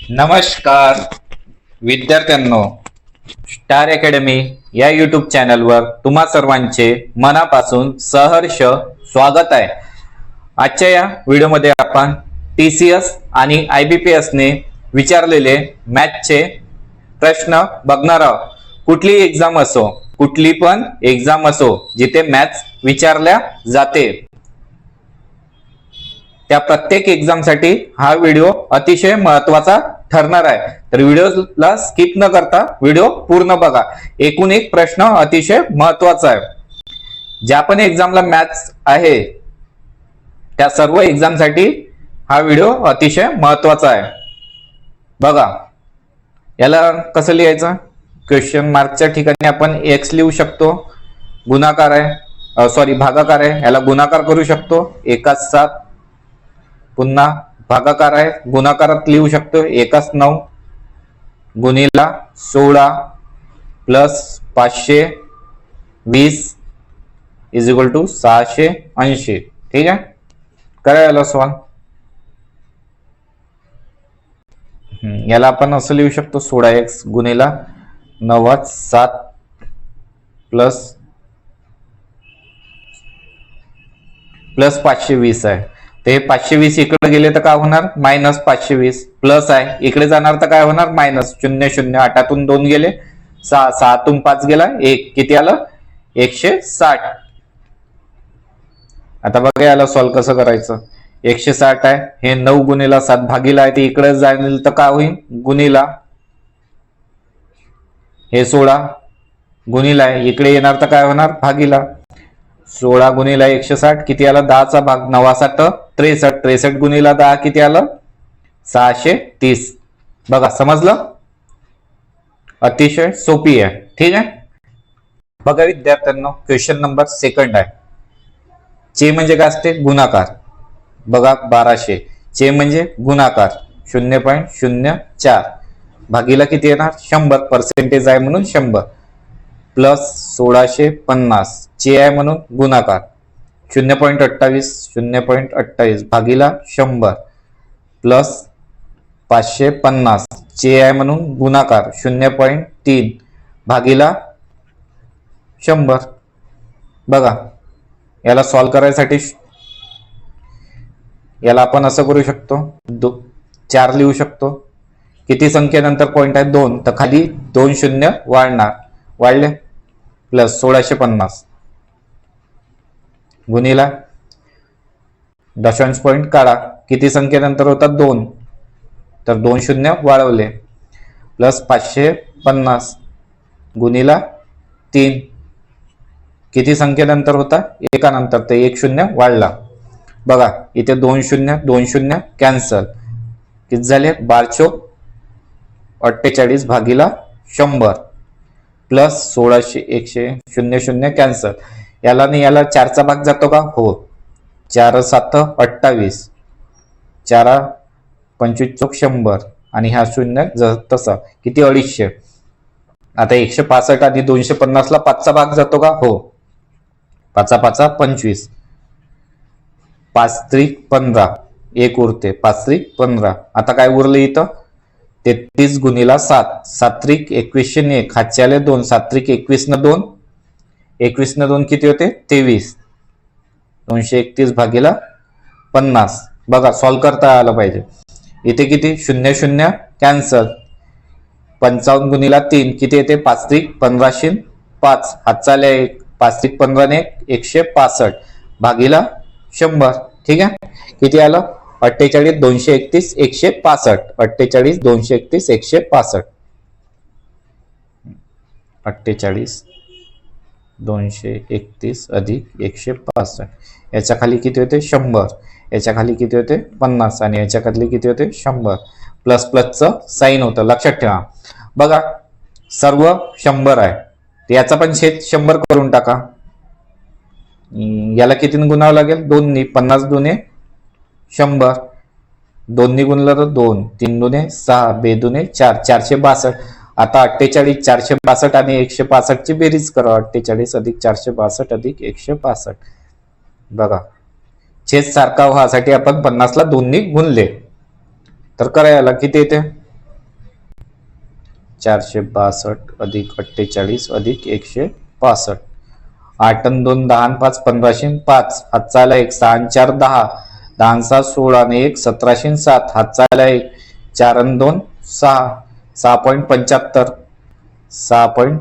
नमस्कार विद्यार्थ्यांनो, star academy या यूट्यूब चॅनलवर तुम्हा सर्वांचे मनापासून सहर्ष स्वागत आहे। आजच्या या व्हिडिओमध्ये आपण TCS आणि IBPS ने विचारलेले मॅथ्सचे प्रश्न बघणार आहोत। कुठली एक्झाम असो, कुठली पण एक्झाम असो जिथे मॅथ्स विचारल्या जाते, त्या प्रत्येक एक्झाम साठी हा व्हिडिओ अतिशय महत्त्वाचा ठरणार आहे। तर व्हिडिओला स्किप न करता व्हिडिओ पूर्ण बघा। एकूण एक प्रश्न अतिशय महत्त्वाचा आहे। ज्या पण एक्झामला मॅथ्स आहे त्या सर्व एक्झाम साठी हा व्हिडिओ अतिशय महत्त्वाचा आहे। बघा, याला कसं लिहायचं? क्वेश्चन मार्कच्या ठिकाणी आपण x लिहू शकतो, गुणाकार आहे भागाकार आहे, याला गुणाकार करू शकतो 1/7। पुन्हा भागाकार आहे, गुणाकारात लिहू शकतो 1/9 गुणिला 16 प्लस 520 इज इक्वल टू 680। ठीक आहे, करायला सॉल्व। याला आपण असं लिहू शकतो 16x गुणिला 9/7 प्लस 520 आहे। ते 520 इकडे गेले तर काय होणार? मायनस 520 प्लस आहे, इकडे जाणार तर काय होणार? मायनस 0 0 8तून 2 गेले 6, 6तून 5 गेला 1, किती आलं? 160। आता बघा याला सॉल्व कसं करायचं। 160 आहे, हे 9 गुणिला 7 भागीला आहे, ते इकडे जाईल तर काय होईल? गुणिला, हे 16 गुणिला आहे, इकडे येणार तर काय होणार? भागीला। 16 गुणिला 160 किती आलं? 10चा भाग 9/7 63, 63 गुणिला 10 किती आलं? 630। बघा, समजलं? अतिशय सोपी आहे। ठीक आहे, बघा विद्यार्थ्यांनो, क्वेश्चन नंबर 2 आहे। चे म्हणजे काय असते? गुणाकार। बघा 1200 चे म्हणजे गुणाकार 0.04 भागीला किती येणार? 100, पर्सेंटेज आहे म्हणून 100 प्लस 1650 चे आहे म्हणून गुणाकार 0.28 भागीला 100 प्लस 550 चे आहे म्हणून गुणाकार 0.3 भागीला 100। बघा, याला सॉल्व करायसाठी याला आपण असं करू शकतो, 4 लिहू शकतो। किती संख्येनंतर पॉइंट आहे? 2, तर खाली 2 शून्य वाढले प्लस 1650 गुणिला दशांश पॉइंट काढा, किती संख्येनंतर होता? 2, तर 2 शून्य वाढवले प्लस 550 गुणिला 3, किती संख्येनंतर होता? एकानंतर, ते 1 शून्य वाढला। बघा इथे 2 शून्य कॅन्सल, किती झाले? 1248 भागीला 100 प्लस 1600 0 कॅन्सल, याला नाही याला 4चा भाग जातो का? हो, 4×7 28, 4×25 100 आणि हा 0 तसा किती? 250। आता 165 आणि 250 ला 5चा भाग जातो का? हो, 5×5 25, 5×3 15, 1 उरते, 5×3 15। आता काय उरलं इथं? 33 गुणिला 7, 7×3 21 ने 1, हातचे आले 2, 7×3 21 न 2, 21 न 2 किती होते? 23, 231 भागीला 50। बघा, सॉल्व करता आलं पाहिजे। इथे किती? 0 0 कॅन्सल, 55 गुणिला 3 किती येते? 5×3 15 5, हातचा आले 1, 5×3 15 ने 165 भागीला 100। ठीक आहे, किती आलं? 48 231 165, 48 231 165, 48 231 अधिक 165, याच्या खाली किती होते? 100, याच्या खाली किती होते? 50 आणि याच्या खाली किती होते? 100। प्लस प्लसचं साइन होतं, लक्षात ठेवा। बघा, सर्व 100 आहे, तर याचा पण छेद 100 करून टाका। याला कितीने गुणावं लागेल? 2 ने, 50 दुने 100, 2 ने गुणलं तर 2, 3 दुने 6, 2 दुने 4, 462। आता 48 462 आणि 165 ची बेरीज करा, 48 अधिक 462 अधिक 165। बघा, छेद सारखा व्हासाठी आपण 50 ला 2 ने गुणले, तर करायला किती येते? 462 अधिक 48 अधिक 165. 8 आणि 2 10 आणि 5 1505. हातचा आला 1. 6 आणि 4 10. 10 आणि 6 16 आणि 1 1707. हातचा आला 1. 4 आणि 2 6. 6.75.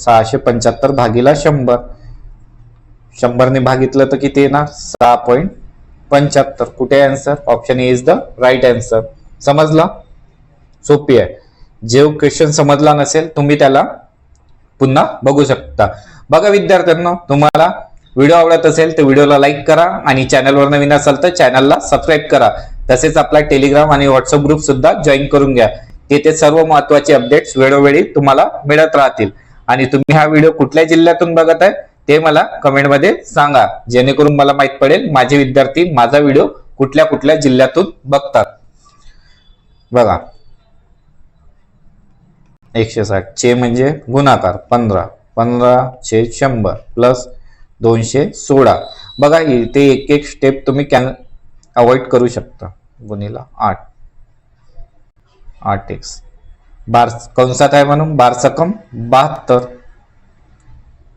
675 भागीला 100. 100 ने भागितलं तर किती येणार? 6.75. कुठे answer? Option A is the right answer. समजलं? सोपी आहे. जे क्वेश्चन समजला नसेल तुम्ही त्याला पुन्हा बघू शकता. बघा विद्यार्थ्यांनो, तुम्हाला व्हिडिओ आवडत असेल तर व्हिडिओला लाईक करा आणि चॅनलवर नवीन असाल तर चॅनलला सबस्क्राईब करा. तसेच आपला टेलिग्राम आणि व्हॉट्सअप ग्रुप सुद्धा जॉईन करून घ्या. तिथे सर्व महत्त्वाचे अपडेट्स वेळोवेळी तुम्हाला मिळत राहतील. आणि तुम्ही हा व्हिडिओ कुठल्या जिल्ह्यातून बघत आहे ते मला कमेंटमध्ये सांगा, जेणेकरून मला माहित पडेल माझे विद्यार्थी माझा व्हिडिओ कुठल्या कुठल्या जिल्ह्यातून बघतात. बघा 160 चे म्हणजे गुणाकार 15. 15/100 प्लस 216. बघा इथे एक एक स्टेप तुम्ही अवॉइड करू शकता. गुणिला 8 8x बार कंसात आहे म्हणून 12 सकम 72.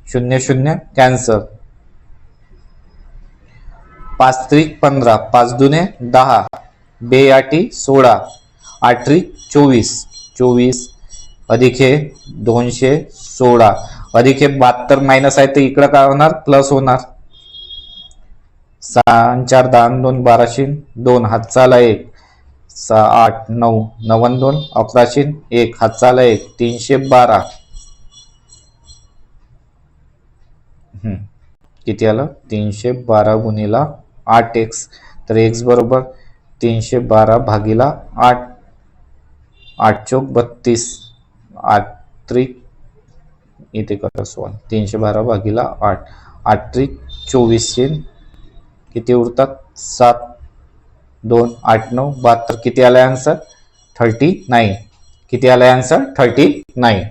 0 0 कॅन्सर. 5 त्रिक 15. 5 दुने 10. 2 आठी 16. 8 त्रिक 24. 24 अधिक हे 216 अधिक हे 72 मायनस आहे तर इकडं काय होणार? प्लस होणार. 6 आणि 4 10 आणि 2 12 2. हातचा आला 1. 6 8 9 9 आणि 2 11 1. हातचा आला 1. 312. किती आलं? 312 गुणिला 8x. तर x बरोबर 312 भागीला 8. 8 चौक 32. 8 त्रिक इथे करा 312 भागीला 8. 8 त्रिक 24. किती उरतात? 7 2 8 9 72. किती आलाय आन्सर? 39. किती आलाय आन्सर? 39.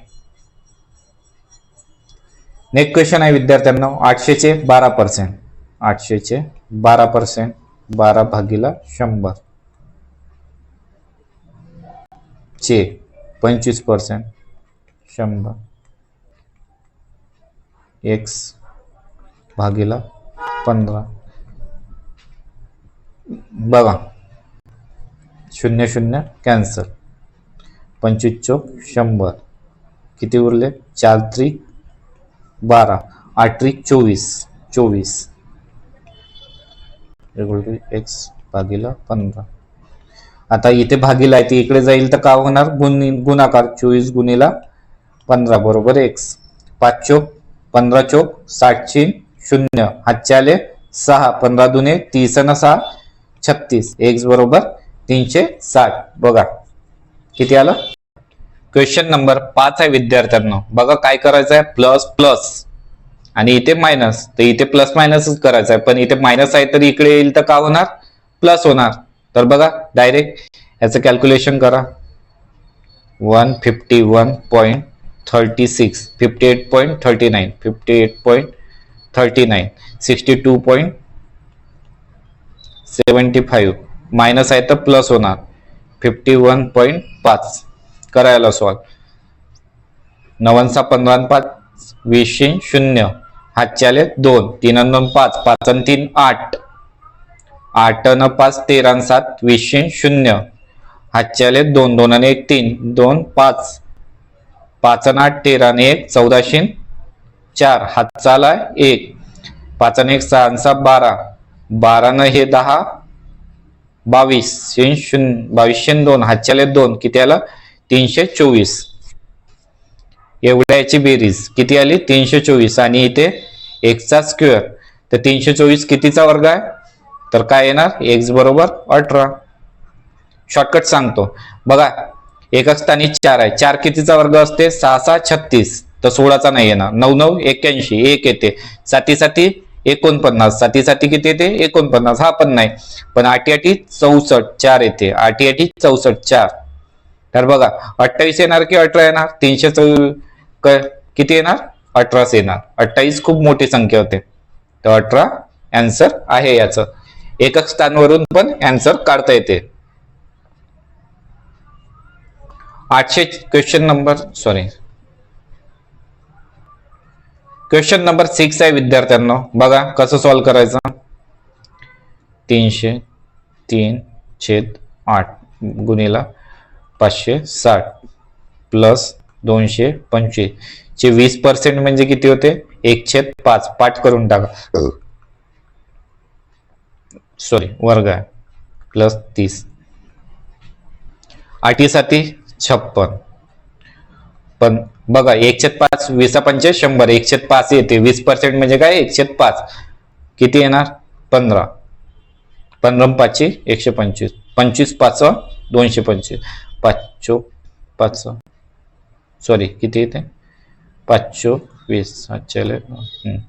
नेक्स्ट क्वेश्चन आहे विद्यार्थ्यांना 800 चे 12%. 800 चे 12% 12 भागीला 100 चे 25% 100 x भागीला 15. बघा 0 0 कॅन्सर. 25 चौक 100. किती उरले? 4 त्रिक 12. 8 त्रिक 24. 24 x भागीला 15. आता इथे भागीला आहे ती इकडे जाईल तर काय होणार? गुणाकार. 24 गुणिला 15 बरोबर x. 5 चौक 15 चौक 60 0. हातचे आले 6. 15 दुने 30 आणि 6 36. x बरोबर 360. बघा किती आलं? क्वेश्चन नंबर 5 आहे विद्यार्थ्यांना. बघा काय करायचं आहे? प्लस प्लस आणि इथे मायनस. तर इथे प्लस मायनसच करायचं आहे, पण इथे मायनस आहे तर इकडे येईल तर काय होणार? प्लस होणार. तर बघा डायरेक्ट याचं कॅल्क्युलेशन करा. 151.36 58.39 58.39 62.75 मायनस आहे तर प्लस होणार. 51.5 करायला सॉल्व. 9 15 5 20 0. हातचे आले 2. 3 आणि 2 5. 5 आणि 3 8. 8 आणि 5 13 आणि 7 20 0. हातचे आले 2. 2 आणि 1 3. 2 5. 5 आणि 8 13 आणि 1 14 4. हातचा आला 1. 5 आणि 1 6 आणि 6 12. 12 न हे 10 22 22 2. हातचे आले 2. किती आला? 324. एवढ्या याची बेरीज किती आली? 324. आणि इथे x चा स्क्वेअर. तर 324 कितीचा वर्ग आहे? तर काय येणार? x बरोबर 18. शॉर्टकट सांगतो बघा. एकक स्थानी 4 आहे. 4 कितीचा वर्ग असते? 6 6 36. तर 16चा नाही येणार. 9 9 81. 1 येते. 7 7 49. 7 7 किती येते? 49. हा पण नाही. पण 8 8 64. 4 येते. 8 8 64 4. तर बघा 28 येणार की 18 येणार? 324 किती येणार? 18 येणार. 28 खूप मोठी संख्या होते, तर 18 आन्सर आहे याचं. एकक स्थानवरून पण आन्सर काढता येते. क्वेश्चन नंबर 6 आहे विद्यार्थ्यांना. बघा कसं सॉल्व्ह करायचं. 303/8 गुणिला 560 प्लस 225 चे 20% म्हणजे किती होते? 1/5. पाठ करून टाका. वर्ग आहे प्लस 30. 8 7 56. पण बघा 1/5 20 100 1/5 येते. 20% म्हणजे काय? 1/5 किती येणार? 15. 15 5 125. 25 5 225. 5 5 किती येते? 5 20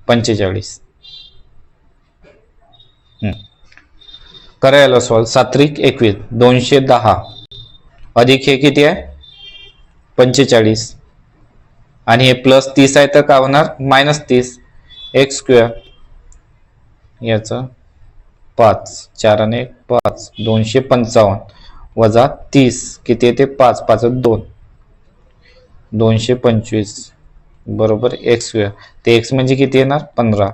45. करायला सॉल्व. 7 21 210 अधिक हे किती आहे? 45 आणि हे प्लस 30 आहे तर काय होणार? -30 x². याचा 5 4 आणि 1 5 255 वजा 30 किती येते? 5 5 2 225 बरोबर x². ते x म्हणजे किती येणार? 15.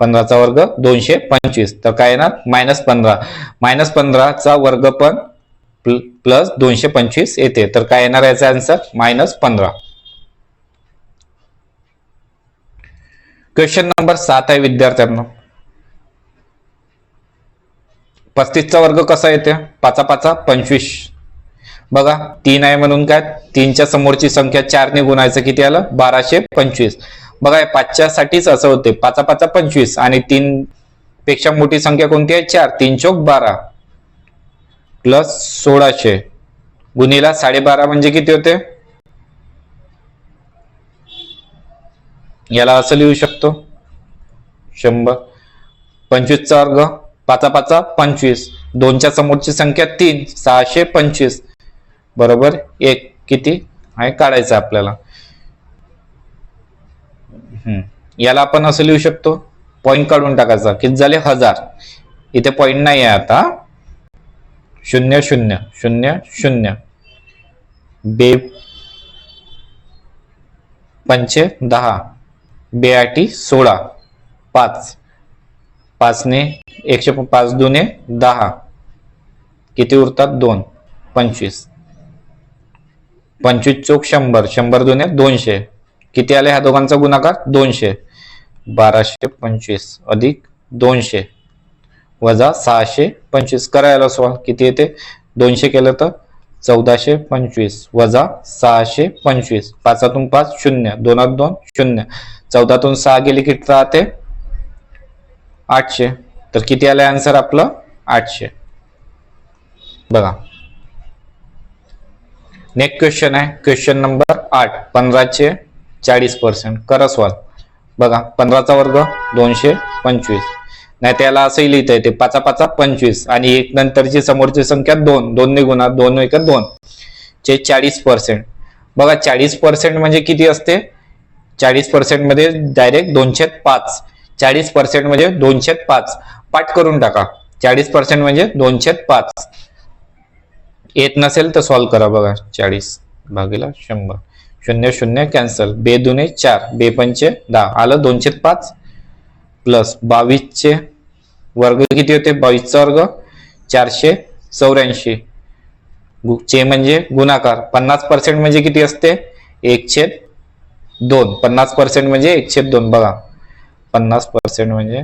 15चा वर्ग 225 तर काय येणार? -15. -15चा वर्ग पण प्लस 225 येते तर काय येणार याचा आन्सर? -15. क्वेश्चन नंबर 7 आहे विद्यार्थ्यांना. 35चा वर्ग कसा येते? 5 5 25. बघा 3 आहे म्हणून काय? 3च्या समोरची संख्या 4 ने गुणायचं किती आलं? 1225. बघा 5च्या साठीच असं होते. 5 5 25 आणि 3 पेक्षा मोठी संख्या कोणती आहे? 4. 3 चौक 12 प्लस 1600 गुणिला 12.5 म्हणजे किती होते? याला असं लिहू शकतो 100. 25चा वर्ग 5 5 25. 2च्या समोरची संख्या 3 625 बरोबर 1 किती आहे काढायचं आपल्याला. याला आपण असं लिहू शकतो. पॉइंट काढून टाकायचा. किती झाले? 1000. इथे पॉइंट नाही आहे आता. 0 0 0 0 बे 5 10 बेआठी 16 5 5 ने 105 2 10 किती उरतात? 2 25. 25 चौक 100 100 2 200 किती आले? ह्या दोघांचा गुणाकार 200. 1225 अधिक 200 वजा 625 करायला सॉल्व किती येते? 200 केलं तर 1425 वजा 625. 5 5 0 2 2 0 14 6 गेली किती राहते? 800. तर किती आलं आन्सर आपलं? 800. बघा नेक्स्ट क्वेश्चन आहे. Question number 8. 15चे 40% करा सॉल्व. बघा 15चा वर्ग 225 नाही त्याला असंही लिहिता येते 5 5 25 आणि 1 नंतरची समोरची संख्या 2 2 ने गुणा 2 1 2 चे 40%. बघा 40% म्हणजे किती असते? 40% मध्ये डायरेक्ट 2/5. 40% म्हणजे 2/5. पाठ करून टाका. 40% म्हणजे 2/5. येत नसेल तर सॉल्व करा. बघा 40 भागिले 100 0 0 कॅन्सल. 2 2 4 2 5 10 आलं 2/5 प्लस 22 चे वर्ग किती होते? 22चा वर्ग 484 चे म्हणजे गुणाकार. 50% म्हणजे किती असते? 1/2. 50% म्हणजे 1/2. बघा 50% म्हणजे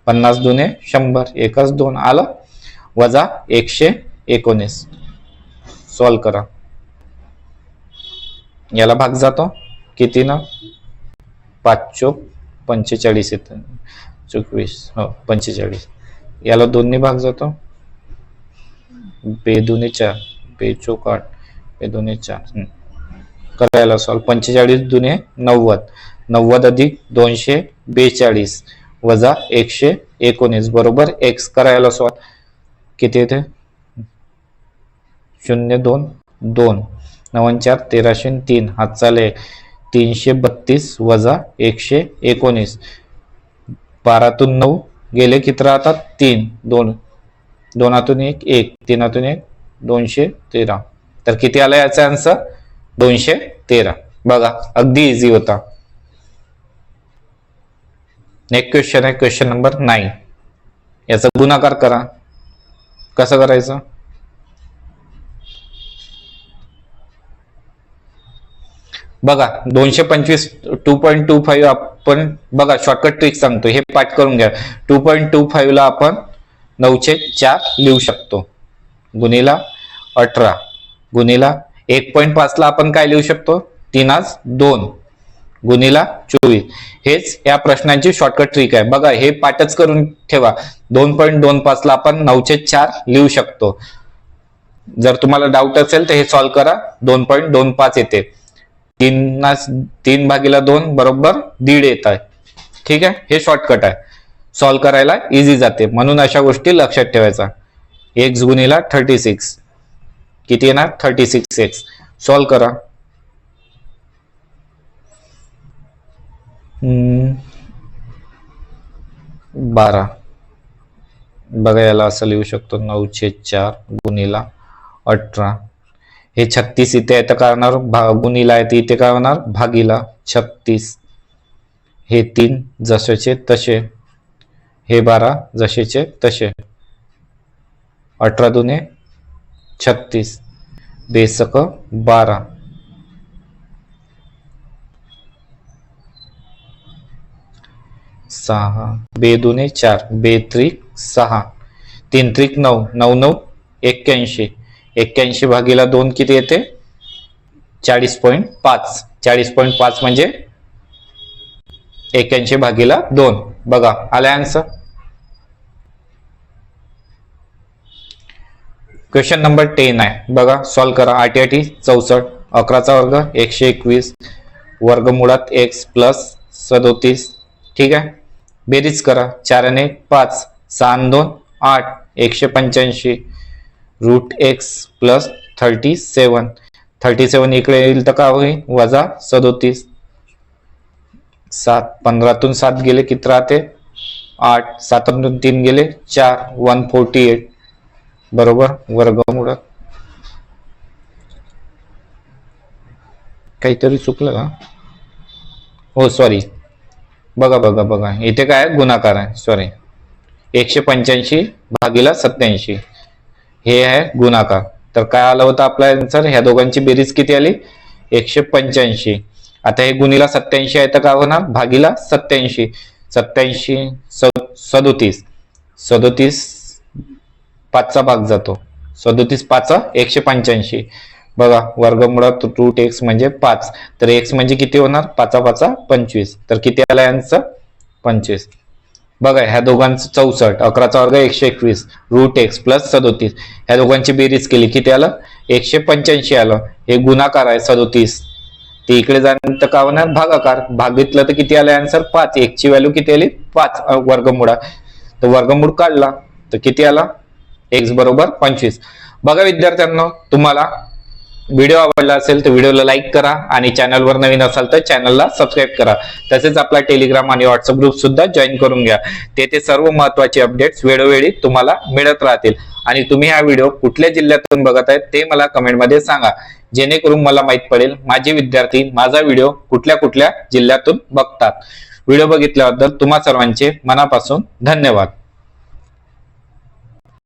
50 2 100 एकच 2 आलं वजा 119. सॉल्व करा. याला भाग जातो किती ना? 5 चौक 45 येत 24 45. याला 2 ने भाग जातो. 2 2 4 2 चौक 8 2 2 4 करायला सॉल्व. 45 2 90 90 अधिक 242 वजा 119 बरोबर x. करायला सॉल्व किती येते? 0 2 2 9 4 1303 हात चाले 332 वजा 119. 12तून 9 गेले किती राहतात? 3 2 2 1 1 3 1 213 तर किती आला याचा आन्सर 213. बघा अगदी इझी होता. नेक्स्ट क्वेश्चन आहे क्वेश्चन नंबर 9. याचा गुणाकार करा. कसं करायचं? बघा 225 2.25 आपण बघा शॉर्टकट ट्रिक सांगतो, हे पाठ करून घ्या. 2.25 ला आपण 9/4 लिहू शकतो गुणिला 18 गुणिला 1.5 ला आपण काय लिहू शकतो 3×2 गुणिला 24. हेच या प्रश्नांची शॉर्टकट ट्रिक आहे. बघा हे पाठच करून ठेवा. 2.25 ला आपण 9/4 लिहू शकतो. जर तुम्हाला डाऊट असेल तर हे सॉल्व्ह करा. 2.25 येते. 3/2 बरोबर 1.5 येत आहे. ठीक आहे, हे शॉर्टकट आहे, सॉल्व्ह करायला इझी जाते. म्हणून अशा गोष्टी लक्षात ठेवायचा. x गुणिला 36 किती येणार 36x. सॉल्व्ह करा. 12. बघा याला असं लिहू शकतो 9/4 गुणिला 18. हे 36 इथे आहे तर काय होणार गुणिला आहे इथे काय होणार भागीला 36. हे 3 जसेचे तसे, हे 12 जसेचे तसे. 18 दुने 36 बेसक 12. 6 बे दुने 4 बेत्रिक 6 3 त्रिक 9 9 9 81. 81 भागीला 2 किती येते 40.5. 40.5 म्हणजे 81 भागीला 2. बघा आला आन्सर. क्वेश्चन नंबर 10 आहे. बघा सॉल्व्ह करा. 8 8 64 11चा वर्ग 121 वर्गमुळात x प्लस 37. ठीक आहे, बेरीज करा. 4 आणि 1 5 6 आणि 2 8 185 रूट x प्लस 37. 37 इकडे येईल तर काय होईल वजा 37. 7 15तून 7 गेले किती राहते 8. 7तून 3 गेले 4 148 बरोबर वर्गमूळ. काहीतरी चुकलं का? हो सॉरी. बघा बघा बघा इथे काय गुणाकार आहे. सॉरी 185 भागीला 87 हे आहे गुणाकार. तर काय आलं होतं आपला आन्सर. ह्या दोघांची बेरीज किती आली 185. आता हे गुणिला 87 आहे तर काय होणार भागीला 87. 87 37 37 5चा भाग जातो. 37 5 185. बघा वर्गमुळात रूट x म्हणजे 5. तर x म्हणजे किती होणार 5 5 25. तर किती आला आन्सर 25. बघा ह्या दोघांचं 64 11चा वर्ग 121 रूट x प्लस 37. ह्या दोघांची बेरीज केली किती आलं 185 आलं. हे गुणाकार आहे 37. ते इकडे जाण्यानंतर काय होणार भागाकार. भागितलं तर किती आलं आन्सर 5. x ची व्हॅल्यू किती आली 5 वर्गमूळा. तर वर्गमूळ काढला तर किती आला x बरोबर 25. बघा विद्यार्थ्यांनो तुम्हाला व्हिडिओ आवडला असेल तर व्हिडिओला लाईक करा आणि चॅनलवर नवीन असाल तर चॅनलला सबस्क्राईब करा. तसेच आपला टेलिग्राम आणि व्हॉट्सअप ग्रुप सुद्धा जॉईन करून घ्या. तेथे सर्व महत्त्वाचे अपडेट्स वेळोवेळी तुम्हाला मिळत राहतील. आणि तुम्ही हा व्हिडिओ कुठल्या जिल्ह्यातून बघत आहेत ते मला कमेंटमध्ये सांगा, जेणेकरून मला माहित पडेल माझे विद्यार्थी माझा व्हिडिओ कुठल्या कुठल्या जिल्ह्यातून बघतात. व्हिडिओ बघितल्याबद्दल तुम्हा सर्वांचे मनापासून धन्यवाद.